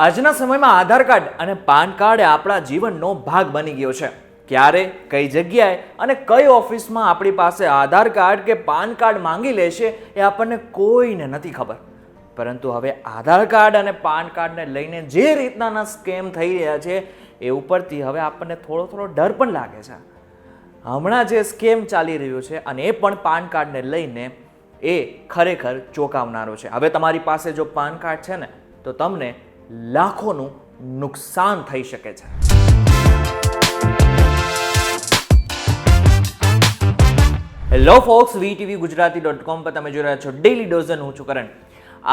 આજના સમયમાં આધાર કાર્ડ અને પાન કાર્ડ આપણા જીવનનો ભાગ બની ગયો છે. ક્યારે, કઈ જગ્યાએ અને કઈ ઓફિસમાં આપણી પાસે આધાર કાર્ડ કે પાન કાર્ડ માંગી લેશે એ આપણને કોઈને નથી ખબર. પરંતુ હવે આધાર કાર્ડ અને પાન કાર્ડને લઈને જે રીતના સ્કેમ થઈ રહ્યા છે એ ઉપરથી હવે આપણને થોડો ડર પણ લાગે છે. હમણાં જે સ્કેમ ચાલી રહ્યું છે અને એ પણ પાન કાર્ડને લઈને એ ખરેખર ચોંકાવનારો છે. હવે તમારી પાસે જો પાન કાર્ડ છે ને તો તમને લાખોનું નુકસાન થઈ શકે છે. હેલો ફોક્સ, VTV ગુજરાતી.com પર તમે જોઈ રહ્યા છો ડેલી ડોઝન. હું છું કરણ.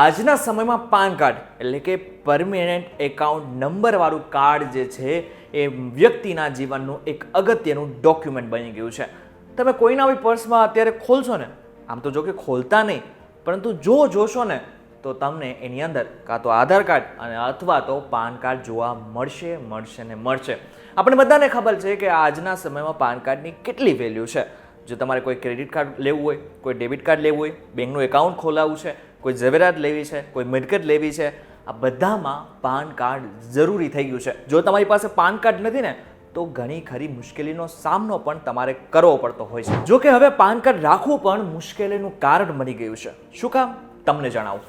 આજના સમયમાં પાન કાર્ડ એટલે કે પરમેનન્ટ એકાઉન્ટ નંબર વાળું કાર્ડ જે છે એ વ્યક્તિના જીવનનું એક અગત્યનું ડોક્યુમેન્ટ બની ગયું છે. તમે કોઈના બી પર્સમાં અત્યારે ખોલશો ને, આમ તો જો કે ખોલતા નહીં, પરંતુ જો જોશો ને તો તમને એની અંદર કાં તો આધાર કાર્ડ અને અથવા તો પાન કાર્ડ જોવા મળશે. આપણે બધાને ખબર છે કે આજના સમયમાં પાન કાર્ડની કેટલી વેલ્યુ છે. જો તમારે કોઈ ક્રેડિટ કાર્ડ લેવું હોય, કોઈ ડેબિટ કાર્ડ લેવું હોય, બેંકનું એકાઉન્ટ ખોલાવવું છે, કોઈ ઝવેરાત લેવી છે, કોઈ મિલકત લેવી છે, આ બધામાં પાન કાર્ડ જરૂરી થઈ ગયું છે. જો તમારી પાસે પાન કાર્ડ નથી ને તો ઘણી ખરી મુશ્કેલીનો સામનો પણ તમારે કરવો પડતો હોય છે. જો કે હવે પાન કાર્ડ રાખવું પણ મુશ્કેલીનું કારણ બની ગયું છે. શું કામ? તમને જણાવું.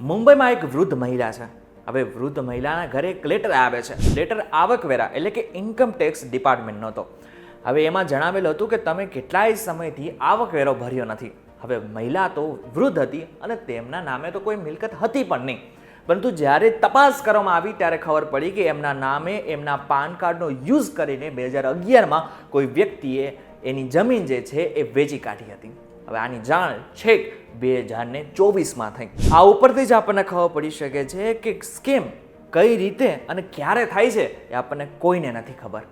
મુંબઈમાં એક વૃદ્ધ મહિલા છે. હવે વૃદ્ધ મહિલાના ઘરે એક લેટર આવે છે. લેટર આવકવેરા એટલે કે ઇન્કમ ટેક્સ ડિપાર્ટમેન્ટનો હતો. હવે એમાં જણાવેલું હતું કે તમે કેટલાય સમયથી આવકવેરો ભર્યો નથી. હવે મહિલા તો વૃદ્ધ હતી અને તેમના નામે તો કોઈ મિલકત હતી પણ નહીં. પરંતુ જ્યારે તપાસ કરવામાં આવી ત્યારે ખબર પડી કે એમના નામે એમના પાન કાર્ડનો યુઝ કરીને 2011માં કોઈ વ્યક્તિએ એની જમીન જે છે એ વેચી કાઢી હતી. હવે આની જાણ છેક 2024માં થઈ. આ ઉપરથી જ આપણને ખબર પડી શકે છે કે સ્કેમ કઈ રીતે અને ક્યારે થાય છે એ આપણને કોઈને નથી ખબર.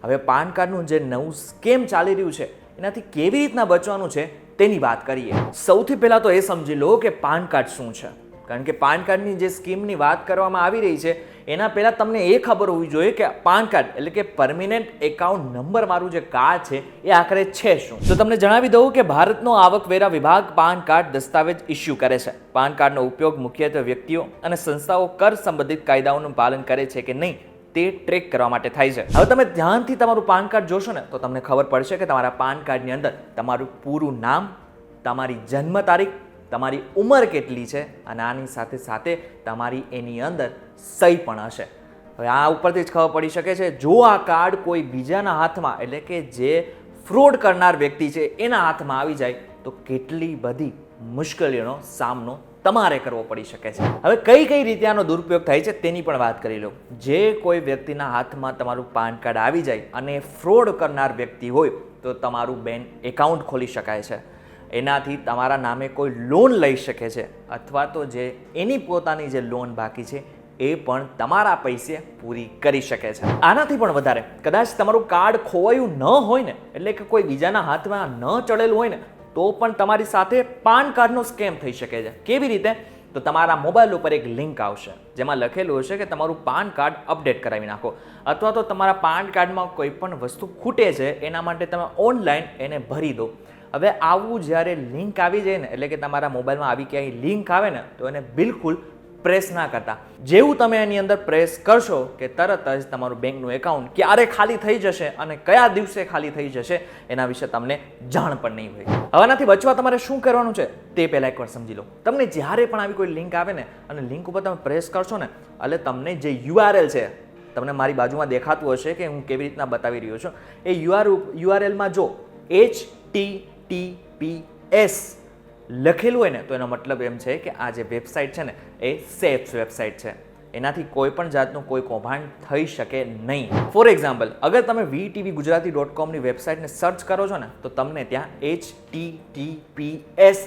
હવે પાન કાર્ડનું જે નવું સ્કેમ ચાલી રહ્યું છે એનાથી કેવી રીતના બચવાનું છે તેની વાત કરીએ. સૌથી પહેલાં તો એ સમજી લો કે પાન કાર્ડ શું છે. કારણ કે પાન કાર્ડની જે સ્કીમની વાત કરવામાં આવી રહી છે એના પહેલાં તમને એ ખબર હોવી જોઈએ કે પાન કાર્ડ એટલે કે પરમેનન્ટ એકાઉન્ટ નંબર વાળું જે કાર્ડ છે એ આખરે છે શું. તો તમને જણાવી દઉં કે ભારતનો આવકવેરા વિભાગ પાન કાર્ડ દસ્તાવેજ ઇસ્યુ કરે છે. પાન કાર્ડનો ઉપયોગ મુખ્યત્વે વ્યક્તિઓ અને સંસ્થાઓ કર સંબંધિત કાયદાઓનું પાલન કરે છે કે નહીં તે ટ્રેક કરવા માટે થાય છે. હવે તમે ધ્યાનથી તમારું પાન કાર્ડ જોશો ને તો તમને ખબર પડશે કે તમારા પાન કાર્ડની અંદર તમારું પૂરું નામ, તમારી જન્મ તારીખ, તમારી ઉંમર કેટલી છે અને આની સાથે સાથે તમારી એની અંદર સહી પણ હશે. હવે આ ઉપરથી જ ખબર પડી શકે છે જો આ કાર્ડ કોઈ બીજાના હાથમાં એટલે કે જે ફ્રોડ કરનાર વ્યક્તિ છે એના હાથમાં આવી જાય તો કેટલી બધી મુશ્કેલીઓનો સામનો તમારે કરવો પડી શકે છે. હવે કઈ રીતે આનો દુરુપયોગ થાય છે તેની પણ વાત કરી લો. જે કોઈ વ્યક્તિના હાથમાં તમારું પાન કાર્ડ આવી જાય અને ફ્રોડ કરનાર વ્યક્તિ હોય તો તમારું બેંક એકાઉન્ટ ખોલી શકાય છે. એનાથી તમારા નામે કોઈ લોન લઈ શકે છે અથવા તો જે એની પોતાની જે લોન બાકી છે એ પણ તમારા પૈસે પૂરી કરી શકે છે. આનાથી પણ વધારે કદાચ તમારું કાર્ડ ખોવાયું ન હોય ને એટલે કે કોઈ બીજાના હાથમાં ન ચડેલું હોય ને તો પણ તમારી સાથે પાન કાર્ડનો સ્કેમ થઈ શકે છે. કેવી રીતે? તો તમારા મોબાઈલ ઉપર એક લિંક આવશે જેમાં લખેલું હશે કે તમારું પાન કાર્ડ અપડેટ કરાવી નાખો અથવા તો તમારા પાન કાર્ડમાં કોઈ પણ વસ્તુ ખૂટે છે એના માટે તમે ઓનલાઈન એને ભરી દો. હવે આવું જ્યારે લિંક આવી જાય ને એટલે કે તમારા મોબાઈલમાં આવી ક્યાંય લિંક આવે ને તો એને બિલકુલ પ્રેસ ના કરતા. જેવું તમે એની અંદર પ્રેસ કરશો કે તરત જ તમારું બેંકનું એકાઉન્ટ ક્યારે ખાલી થઈ જશે અને કયા દિવસે ખાલી થઈ જશે એના વિશે તમને જાણ પણ નહીં હોય. હવેનાથી બચવા તમારે શું કરવાનું છે તે પહેલાં એકવાર સમજી લો. તમને જ્યારે પણ આવી કોઈ લિંક આવે ને અને લિંક ઉપર તમે પ્રેસ કરશો ને એટલે તમને જે URL છે, તમને મારી બાજુમાં દેખાતું હશે કે હું કેવી રીતના બતાવી રહ્યો છું, એ URLમાં જો HTTPS લખેલું હોય ને તો એનો મતલબ એમ છે કે આ જે વેબસાઇટ છે ને એ સેફ વેબસાઇટ છે. એનાથી કોઈ પણ જાતનું કોઈ કૌભાંડ થઈ શકે નહીં. ફોર એક્ઝામ્પલ, અગર તમે VTV ગુજરાતી.com ની વેબસાઇટને સર્ચ કરો છો ને તો તમને ત્યાં HTTPS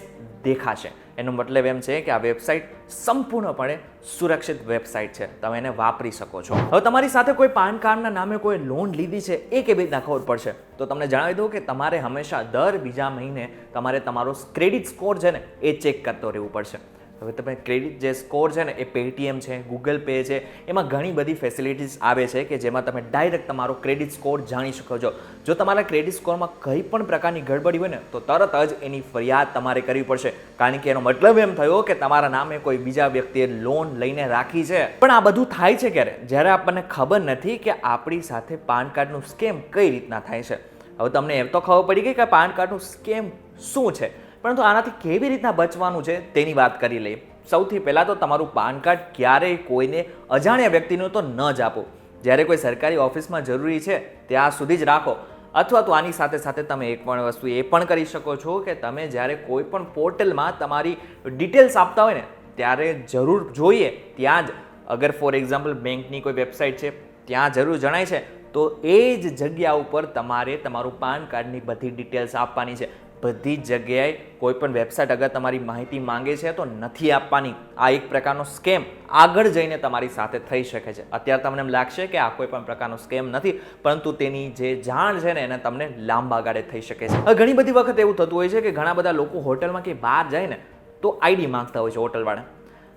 દેખાશે. એનો મતલબ એમ છે કે આ વેબસાઇટ સંપૂર્ણપણે સુરક્ષિત વેબસાઇટ છે, તમે એને વાપરી શકો છો. હવે તમારી સાથે કોઈ પાન કાર્ડના નામે કોઈ લોન લીધી છે એ કેવી રીતના ખબર પડશે? તો તમને જણાવી દઉં કે તમારે હંમેશા દર બીજા મહિને તમારે તમારો ક્રેડિટ સ્કોર છે ને એ ચેક કરતો રહેવું પડશે. હવે તમે ક્રેડિટ જે સ્કોર છે ને એ પેટીએમ છે, ગૂગલ પે છે, એમાં ઘણી બધી ફેસિલિટીઝ આવે છે કે જેમાં તમે ડાયરેક્ટ તમારો ક્રેડિટ સ્કોર જાણી શકો છો. જો તમારા ક્રેડિટ સ્કોરમાં કંઈ પણ પ્રકારની ગડબડી હોય ને તો તરત જ એની ફરિયાદ તમારે કરવી પડશે, કારણ કે એનો મતલબ એમ થયો કે તમારા નામે કોઈ બીજા વ્યક્તિએ લોન લઈને રાખી છે. પણ આ બધું થાય છે ક્યારે? જ્યારે આપણને ખબર નથી કે આપણી સાથે પાન કાર્ડનું સ્કેમ કઈ રીતના થાય છે. હવે તમને એમ તો ખબર પડી ગઈ કે પાન કાર્ડનું સ્કેમ શું છે, પરંતુ આનાથી કેવી રીતના બચવાનું છે તેની વાત કરી લઈએ. સૌથી પહેલાં તો તમારું પાન કાર્ડ ક્યારેય કોઈને અજાણ્યા વ્યક્તિનું તો ન જ આપો. જ્યારે કોઈ સરકારી ઓફિસમાં જરૂરી છે ત્યાં સુધી જ રાખો. અથવા તો આની સાથે સાથે તમે એક પણ વસ્તુ એ પણ કરી શકો છો કે તમે જ્યારે કોઈ પણ પોર્ટલમાં તમારી ડિટેલ્સ આપતા હોય ને ત્યારે જરૂર જોઈએ ત્યાં જ, અગર ફોર એક્ઝામ્પલ બેંકની કોઈ વેબસાઇટ છે ત્યાં જરૂર જણાય છે તો એ જ જગ્યા ઉપર તમારે તમારું પાન કાર્ડની બધી ડિટેલ્સ આપવાની છે. બધી જ જગ્યાએ કોઈ પણ વેબસાઇટ અગર તમારી માહિતી માંગે છે તો નથી આપવાની. આ એક પ્રકારનો સ્કેમ આગળ જઈને તમારી સાથે થઈ શકે છે. અત્યારે તમને એમ લાગશે કે આ કોઈ પણ પ્રકારનો સ્કેમ નથી, પરંતુ તેની જે જાણ છે ને એને તમને લાંબા ગાળે થઈ શકે છે. હવે ઘણી બધી વખત એવું થતું હોય છે કે ઘણા બધા લોકો હોટલમાં કે બહાર જાય ને તો આઈડી માંગતા હોય છે હોટલવાળા.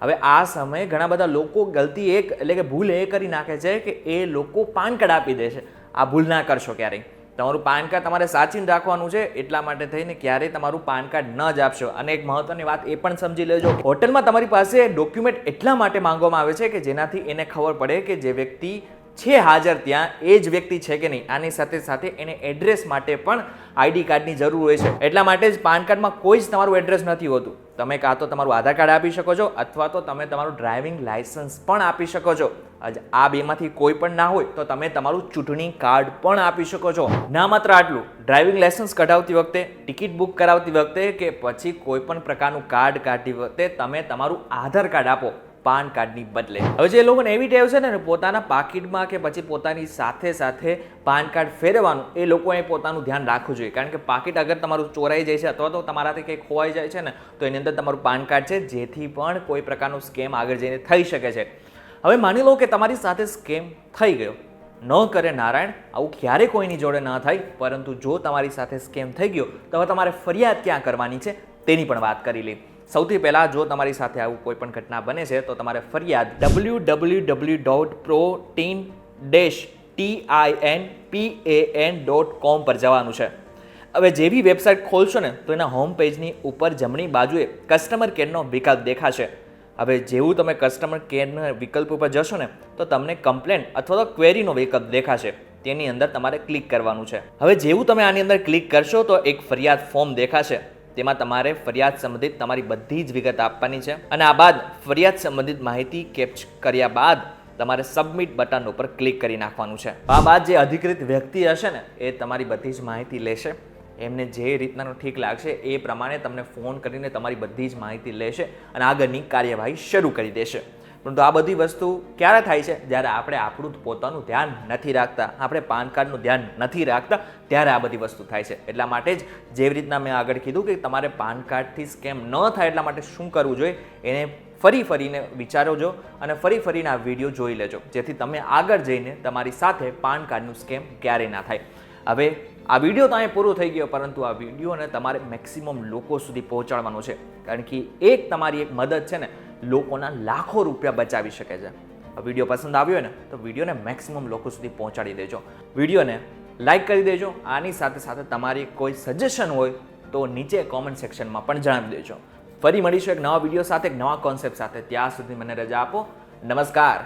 હવે આ સમયે ઘણા બધા લોકો ગલતી એટલે કે ભૂલ એ કરી નાખે છે કે એ લોકો પાન કાર્ડ આપી દે છે. આ ભૂલ ના કરશો ક્યારેય. તમારું પાન કાર્ડ તમારે સાચવીને રાખવાનું છે, એટલા માટે થઈને ક્યારેય તમારું પાન કાર્ડ ન જ આપશો. અને એક મહત્વની વાત એ પણ સમજી લેજો, હોટલમાં તમારી પાસે ડોક્યુમેન્ટ એટલા માટે માંગવામાં આવે છે કે જેનાથી એને ખબર પડે કે જે વ્યક્તિ છે હાજર ત્યાં એ જ વ્યક્તિ છે કે નહીં. આની સાથે સાથે એને એડ્રેસ માટે પણ આઈડી કાર્ડની જરૂર હોય છે. એટલા માટે જ પાન કાર્ડમાં કોઈ જ તમારું એડ્રેસ નથી હોતું. તમે કાં તો તમારું આધાર કાર્ડ આપી શકો છો અથવા તો તમે તમારું ડ્રાઇવિંગ લાયસન્સ પણ આપી શકો છો. આ બેમાંથી કોઈ પણ ના હોય તો તમે તમારું ચૂંટણી કાર્ડ પણ આપી શકો છો. ના માત્ર આટલું, ડ્રાઇવિંગ લાયસન્સ કઢાવતી વખતે, ટિકિટ બુક કરાવતી વખતે કે પછી કોઈ પણ પ્રકારનું કાર્ડ કાઢતી વખતે તમે તમારું આધાર કાર્ડ આપો પાન કાર્ડની બદલે. હવે જે લોકોને એવી ટેવ છે ને પોતાના પાકીટમાં કે પછી પોતાની સાથે સાથે પાન કાર્ડ ફેરવવાનું, એ લોકોએ પોતાનું ધ્યાન રાખવું જોઈએ. કારણ કે પાકીટ અગર તમારું ચોરાઈ જાય છે અથવા તો તમારાથી કંઈ ખોવાઈ જાય છે ને તો એની અંદર તમારું પાન કાર્ડ છે, જેથી પણ કોઈ પ્રકારનું સ્કેમ આગળ જઈને થઈ શકે છે. હવે માની લો કે તમારી સાથે સ્કેમ થઈ ગયો. ન કરે નારાયણ, આવું ક્યારે કોઈની જોડે ન થાય, પરંતુ જો તમારી સાથે સ્કેમ થઈ ગયો તો હવે તમારે ફરિયાદ ક્યાં કરવાની છે તેની પણ વાત કરી લઈએ. સૌથી પહેલાં જો તમારી સાથે આવું કોઈ પણ ઘટના બને છે તો તમારે ફરિયાદ www.protein-tinpan.com પર જવાનું છે. હવે જેવી વેબસાઇટ ખોલશો ને તો એના હોમ પેજની ઉપર જમણી બાજુએ કસ્ટમર કેરનો વિકલ્પ દેખાશે. હવે જેવું તમે કસ્ટમર કેરના વિકલ્પ ઉપર જશો ને તો તમને કમ્પ્લેન્ટ અથવા તો ક્વેરીનો વિકલ્પ દેખાશે. તેની અંદર તમારે ક્લિક કરવાનું છે. હવે જેવું તમે આની અંદર ક્લિક કરશો તો એક ફરિયાદ ફોર્મ દેખાશે. તેમાં તમારે ફરિયાદ સંબંધિત તમારી બધી જ વિગત આપવાની છે અને આ બાદ ફરિયાદ સંબંધિત માહિતી કેપ્ચર કર્યા બાદ તમારે સબમિટ બટન ઉપર ક્લિક કરી નાખવાનું છે. આ બાદ જે અધિકૃત વ્યક્તિ હશે ને એ તમારી બધી જ માહિતી લેશે. એમને જે રીતનાનું ઠીક લાગશે એ પ્રમાણે તમને ફોન કરીને તમારી બધી જ માહિતી લેશે અને આગળની કાર્યવાહી શરૂ કરી દેશે. પરંતુ આ બધી વસ્તુ ક્યારે થાય છે? જ્યારે આપણે આપણું પોતાનું ધ્યાન નથી રાખતા, આપણે પાન કાર્ડનું ધ્યાન નથી રાખતા, ત્યારે આ બધી વસ્તુ થાય છે. એટલા માટે જ જેવી રીતના મેં આગળ કીધું કે તમારે પાન કાર્ડથી સ્કેમ ન થાય એટલા માટે શું કરવું જોઈએ એને ફરીને વિચારોજો અને ફરીને આ વિડીયો જોઈ લેજો, જેથી તમે આગળ જઈને તમારી સાથે પાન કાર્ડનું સ્કેમ ક્યારેય ના થાય. હવે આ વિડીયો તો અહીંયા પૂરો થઈ ગયો, પરંતુ આ વિડીયોને તમારે મેક્સિમમ લોકો સુધી પહોંચાડવાનો છે, કારણ કે તમારી એક મદદ છે ને લોકોના લાખો રૂપિયા બચાવી શકે છે. આ વિડીયો પસંદ આવ્યો હોય ને તો વિડીયોને મેક્સિમમ લોકો સુધી પહોંચાડી દેજો. વિડીયોને લાઇક કરી દેજો. આની સાથે સાથે તમારી કોઈ સજેશન હોય તો નીચે કોમેન્ટ સેક્શનમાં પણ જણાવી દેજો. ફરી મળીશું એક નવા વિડીયો સાથે, એક નવા કોન્સેપ્ટ સાથે. ત્યાં સુધી મને રજા આપો. નમસ્કાર.